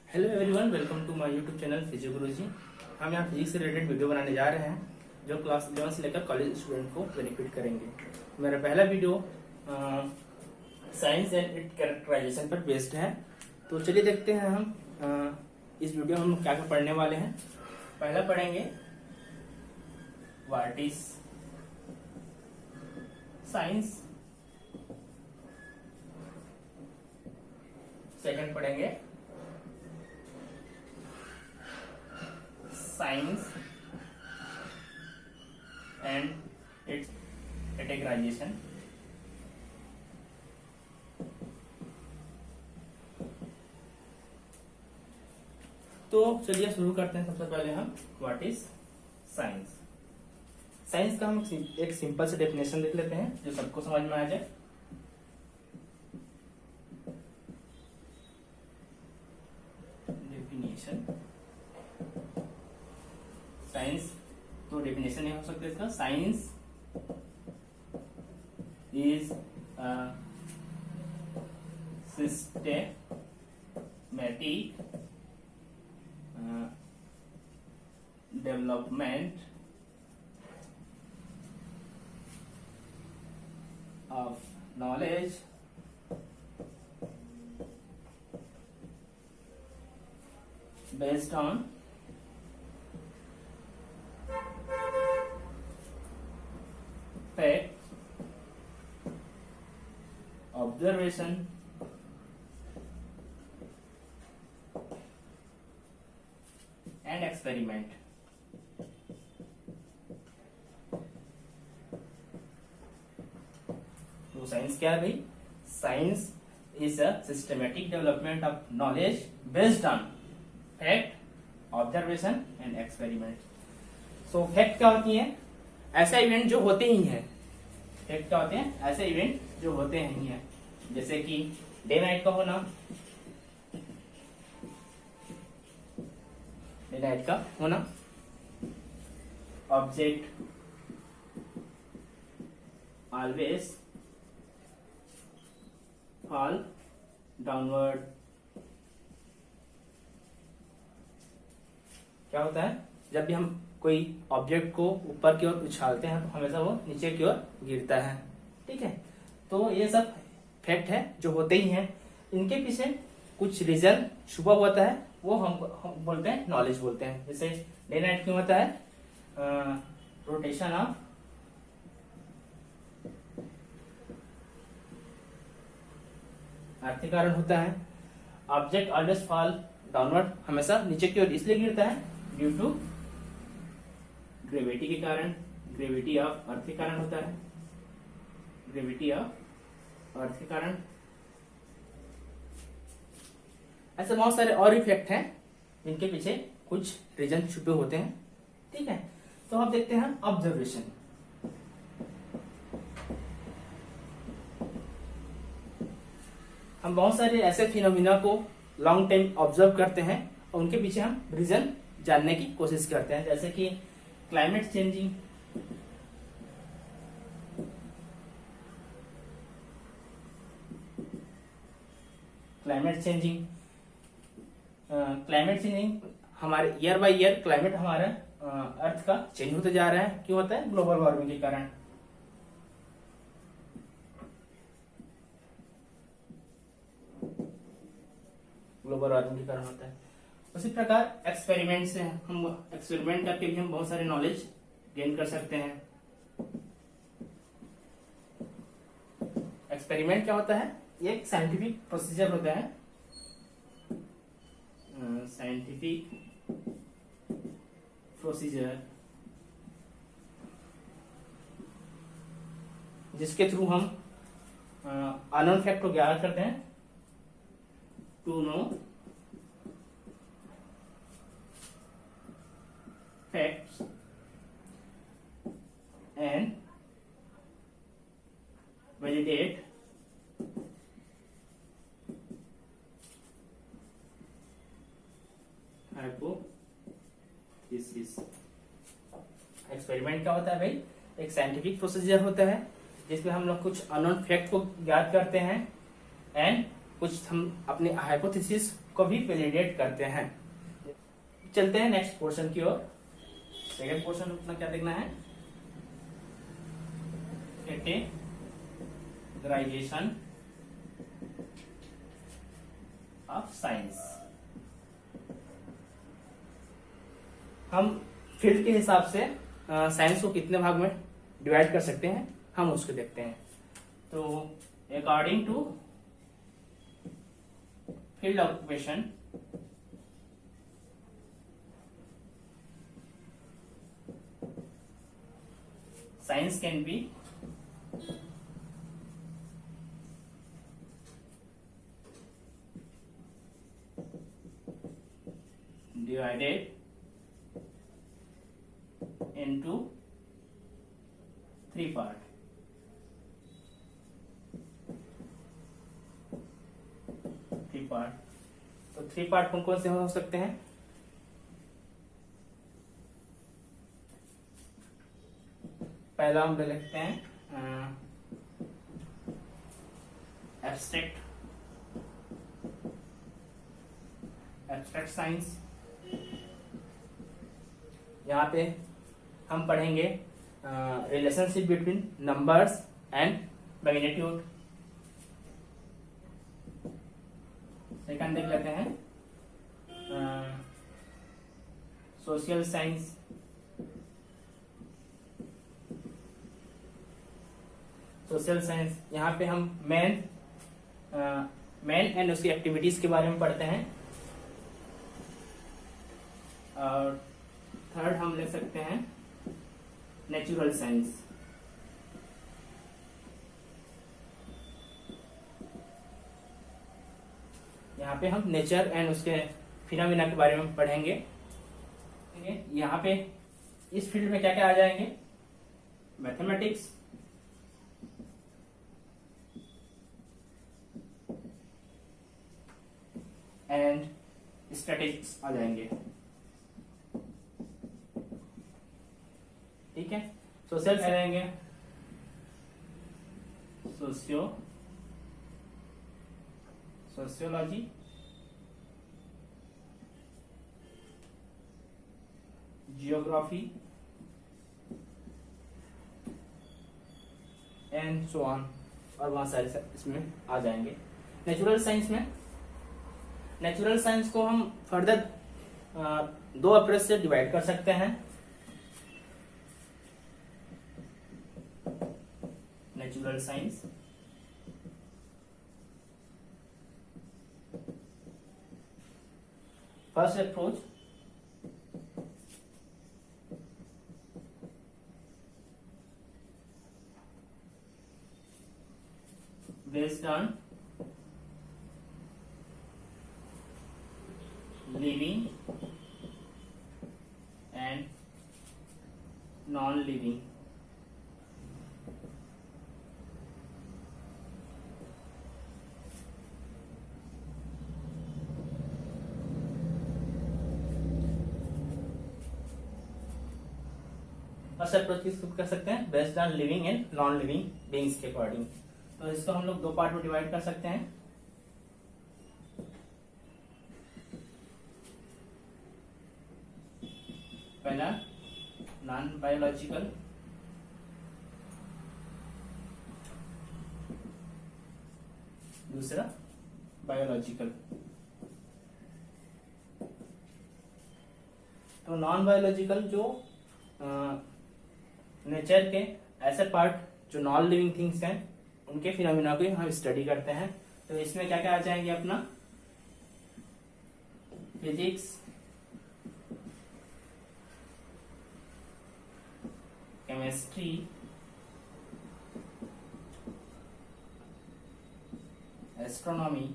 Hello everyone, welcome to my YouTube channel physio Guruji. हम यहाँ physics से रिलेटेड वीडियो बनाने जा रहे हैं जो क्लास 11 से लेकर कॉलेज स्टूडेंट को बेनिफिट करेंगे। मेरा पहला video science and it characterization पर बेस्ड है। तो चलिए देखते हैं हम इस वीडियो में हम क्या क्या पढ़ने वाले हैं। पहला पढ़ेंगे व्हाट इज साइंस, सेकंड पढ़ेंगे साइंस एंड इट्स कैटेगराइजेशन, तो चलिए शुरू करते हैं। सबसे पहले हम व्हाट इज साइंस। साइंस का हम एक सिंपल से डेफिनेशन देख लेते हैं जो सबको समझ में आ जाए। डेफिनेशन साइंस, तो डेफिनेशन नहीं हो सकता इसका। Science is systematic development of knowledge based on facts, observation, and experiment. तो साइंस क्या है भाई? Science is a systematic development of knowledge based on fact, observation and experiment. So fact क्या होती है? ऐसा इवेंट जो होते ही हैं। फैक्ट क्या होते हैं? ऐसे इवेंट जो होते ही हैं, जैसे कि डे नाइट का होना, डे नाइट का होना, ऑब्जेक्ट ऑलवेज फॉल डाउनवर्ड। क्या होता है? जब भी हम कोई ऑब्जेक्ट को ऊपर की ओर उछालते हैं तो हमेशा वो नीचे की ओर गिरता है। ठीक है, तो ये सब फैक्ट है जो होते ही हैं। इनके पीछे कुछ रीजन छुपा होता है, वो हम बोलते हैं नॉलेज बोलते हैं। जैसे डे नाइट क्यों होता है? रोटेशन ऑफ अर्थ के कारण होता है। ऑब्जेक्ट ऑलवेज फॉल डाउनवर्ड, हमेशा नीचे की ओर इसलिए गिरता है ड्यू टू ग्रेविटी के कारण। ग्रेविटी ऑफ अर्थ के कारण होता है, ग्रेविटी ऑफ अर्थ के कारण। ऐसे बहुत सारे और इफेक्ट हैं जिनके पीछे कुछ रीजन छुपे होते हैं। ठीक है, तो अब देखते हैं ऑब्जर्वेशन। हम बहुत सारे ऐसे फिनोमिना को लॉन्ग टाइम ऑब्जर्व करते हैं और उनके पीछे हम रीजन जानने की कोशिश करते हैं, जैसे कि क्लाइमेट चेंजिंग, क्लाइमेट चेंजिंग हमारे ईयर बाय ईयर क्लाइमेट हमारा अर्थ का चेंज होते जा रहा है। क्यों होता है? ग्लोबल वार्मिंग के कारण। ग्लोबल वार्मिंग के कारण होता है। उसी प्रकार एक्सपेरिमेंट से हम एक्सपेरिमेंट करके भी हम बहुत सारे नॉलेज गेन कर सकते हैं। एक्सपेरिमेंट क्या होता है? ये एक साइंटिफिक प्रोसीजर होता है, साइंटिफिक प्रोसीजर जिसके थ्रू हम अननोन फैक्ट को ज्ञात करते हैं to know facts and validate hypothesis। Experiment क्या होता है भाई? एक साइंटिफिक प्रोसीजर होता है जिसमें हम लोग कुछ अननोन फैक्ट को ज्ञात करते हैं एंड कुछ हम अपने हाइपोथेसिस को भी वैलिडेट करते हैं। चलते हैं नेक्स्ट पोर्शन की ओर। सेकंड पोर्शन अपना क्या देखना है, कैटेगराइजेशन ऑफ साइंस। हम फील्ड के हिसाब से साइंस को कितने भाग में डिवाइड कर सकते हैं, हम उसको देखते हैं। तो according to field occupation, science can be divided into 3 part। तो 3 पार्ट कौन कौन से हो सकते हैं? पहला हम ले लेते हैं एब्स्ट्रैक्ट साइंस। यहाँ पे हम पढ़ेंगे relationship between numbers and magnitude. Second देख लेते हैं सोशल साइंस। यहाँ पे हम मैन एंड उसकी एक्टिविटीज के बारे में पढ़ते हैं। और थर्ड हम ले सकते हैं नेचुरल साइंस। यहाँ पे हम नेचर एंड उसके फिनोमेना के बारे में पढ़ेंगे। यहाँ पे इस फील्ड में क्या क्या आ जाएंगे, मैथमेटिक्स, एंड स्टैटिस्टिक्स आ जाएंगे। ठीक है, सोशल आ जाएंगे sociology, geography and so on, और बहुत सारे इसमें आ जाएंगे। नेचुरल साइंस को हम फर्दर 2 अप्रोच से डिवाइड कर सकते हैं। Natural science first approach based on living and non-living। First approach किसको कर सकते हैं, based on living and non living beings के अकॉर्डिंग। तो इसको हम लोग 2 पार्ट में डिवाइड कर सकते हैं। पहला नॉन बायोलॉजिकल, दूसरा बायोलॉजिकल। तो नॉन बायोलॉजिकल जो नेचर के ऐसे पार्ट जो नॉन लिविंग थिंग्स हैं, उनके फिनोमिना को हम स्टडी करते हैं। तो इसमें क्या क्या आ जाएंगे अपना, फिजिक्स, केमिस्ट्री, एस्ट्रोनॉमी,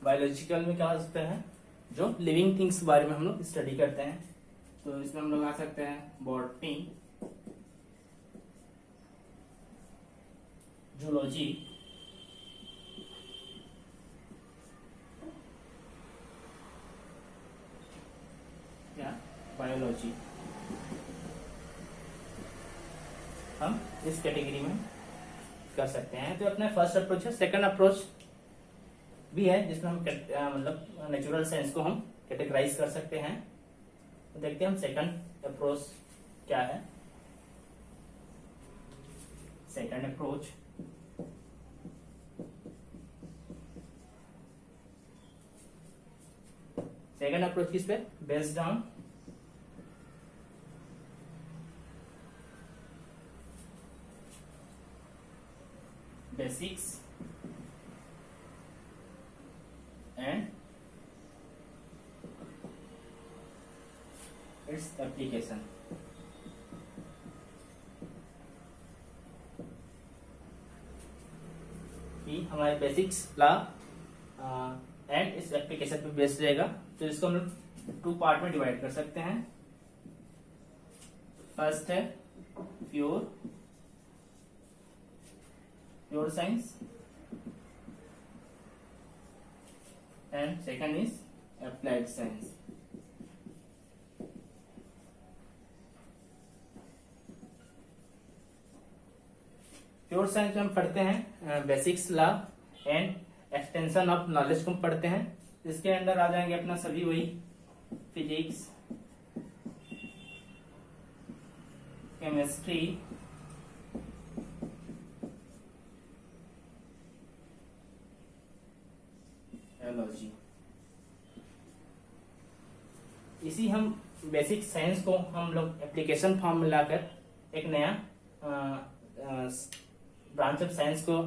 बायोलॉजिकल में क्या आ सकते हैं, जो लिविंग थिंग्स के बारे में हम लोग स्टडी करते हैं। तो इसमें हम लोग आ सकते हैं बॉटनी, जूलॉजी, या बायोलॉजी। इस कैटेगरी में कर सकते हैं। तो अपना फर्स्ट अप्रोच है। सेकंड अप्रोच भी है जिसमें हम मतलब नेचुरल साइंस को हम कैटेगराइज कर सकते हैं। तो देखते हैं हम सेकंड अप्रोच क्या है। सेकंड अप्रोच किस पे based on basics and its application. कि हमारे बेसिक्स ला एंड इस एप्लीकेशन पे बेस्ड रहेगा। तो इसको हम लोग 2 पार्ट में डिवाइड कर सकते हैं। फर्स्ट है pure science and second is applied science. Pure science में हम पढ़ते हैं basics law and extension of knowledge को हम पढ़ते हैं। इसके अंदर आ जाएंगे अपना सभी वही फिजिक्स, केमिस्ट्री, बायोलॉजी। इसी हम बेसिक साइंस को हम लोग एप्लीकेशन फॉर्म में लाकर एक नया ब्रांच ऑफ साइंस को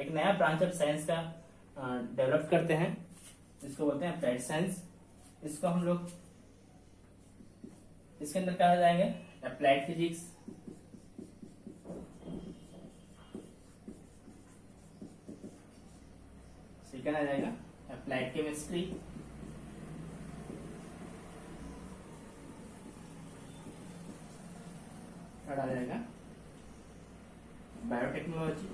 एक नया ब्रांच ऑफ साइंस का डेवलप करते हैं, जिसको बोलते हैं अप्लाइड साइंस। इसको हम लोग इसके अंदर क्या आ जाएंगे अप्लाइड फिजिक्स, सेकेंड आ जाएगा अप्लाइड केमिस्ट्री, थर्ड आ जाएगा बायोटेक्नोलॉजी,